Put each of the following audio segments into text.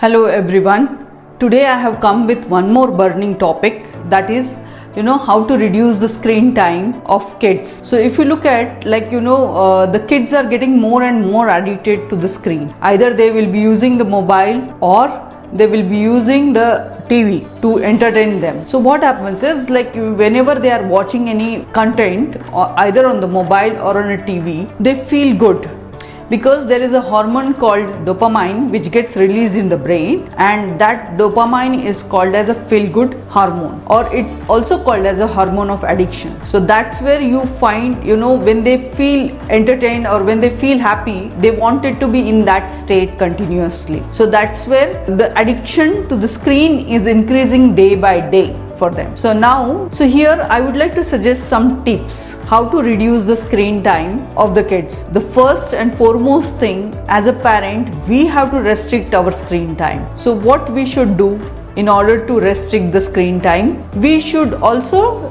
Hello everyone. Today I have come with one more burning topic, that is how to reduce the screen time of kids. So if you look at the kids are getting more and more addicted to the screen. Either they will be using the mobile or they will be using the TV to entertain them. So what happens is, whenever they are watching any content or either on the mobile or on a TV, they feel good because there is a hormone called dopamine which gets released in the brain, and that dopamine is called as a feel good hormone, or it's also called as a hormone of addiction. So that's where you find when they feel entertained or when they feel happy, they want it to be in that state continuously. So that's where the addiction to the screen is increasing day by day for them. So here I would like to suggest some tips how to reduce the screen time of the kids. The first and foremost thing, as a parent, we have to restrict our screen time. So what we should do in order to restrict the screen time, we should also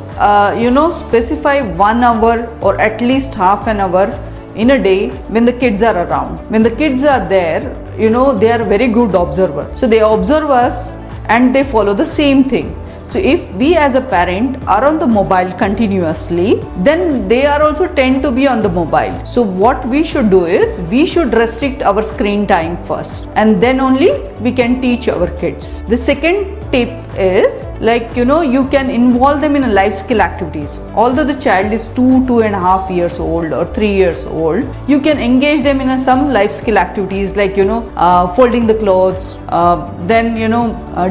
specify 1 hour or at least half an hour in a day when the kids are around. When the kids are there, they are very good observers. So they observe us and they follow the same thing. So if we as a parent are on the mobile continuously, then they are also tend to be on the mobile. So what we should do is, we should restrict our screen time first, and then only we can teach our kids. The second tip is, you can involve them in a life skill activities. Although the child is 2.5 years old or 3 years old, you can engage them in some life skill activities like folding the clothes, then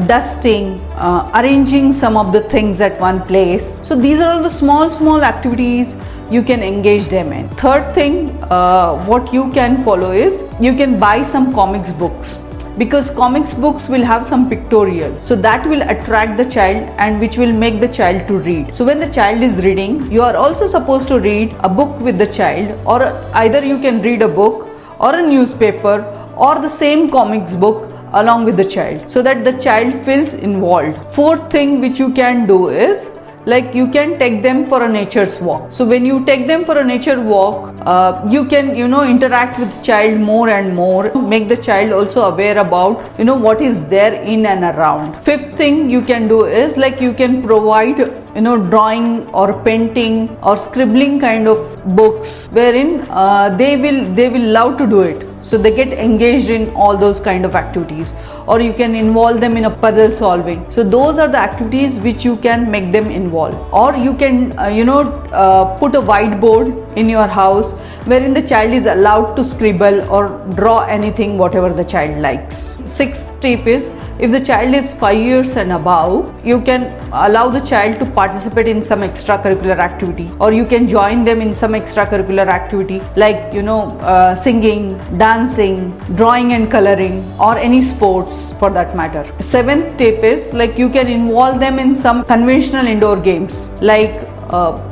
dusting, arranging some of the things at one place. So these are all the small activities you can engage them in. Third thing, what you can follow is, you can buy some comics books, because comics books will have some pictorial, so that will attract the child and which will make the child to read. So when the child is reading, you are also supposed to read a book with the child, or either you can read a book or a newspaper or the same comics book along with the child, so that the child feels involved. Fourth thing which you can do is, you can take them for a nature's walk. So when you take them for a nature walk, you can interact with the child more and more, make the child also aware about what is there in and around. Fifth thing you can do is, you can provide drawing or painting or scribbling kind of books, wherein they will love to do it. So they get engaged in all those kind of activities, or you can involve them in a puzzle solving. So those are the activities which you can make them involved. Or you can put a whiteboard in your house wherein the child is allowed to scribble or draw anything whatever the child likes. Sixth tip is, if the child is 5 years and above, you can allow the child to participate in some extracurricular activity, or you can join them in some extracurricular activity like singing, dancing, drawing and coloring, or any sports for that matter. Seventh tip is, you can involve them in some conventional indoor games like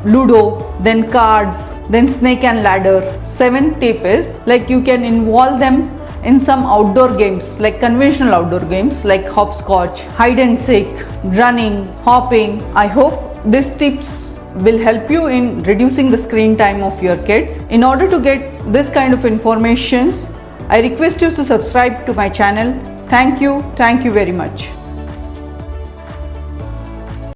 Ludo, then cards, then snake and ladder. Seventh tip is, you can involve them in some outdoor games, like conventional outdoor games like hopscotch, hide and seek, running, hopping. I hope these tips will help you in reducing the screen time of your kids. In order to get this kind of informations, I request you to subscribe to my channel. Thank you very much.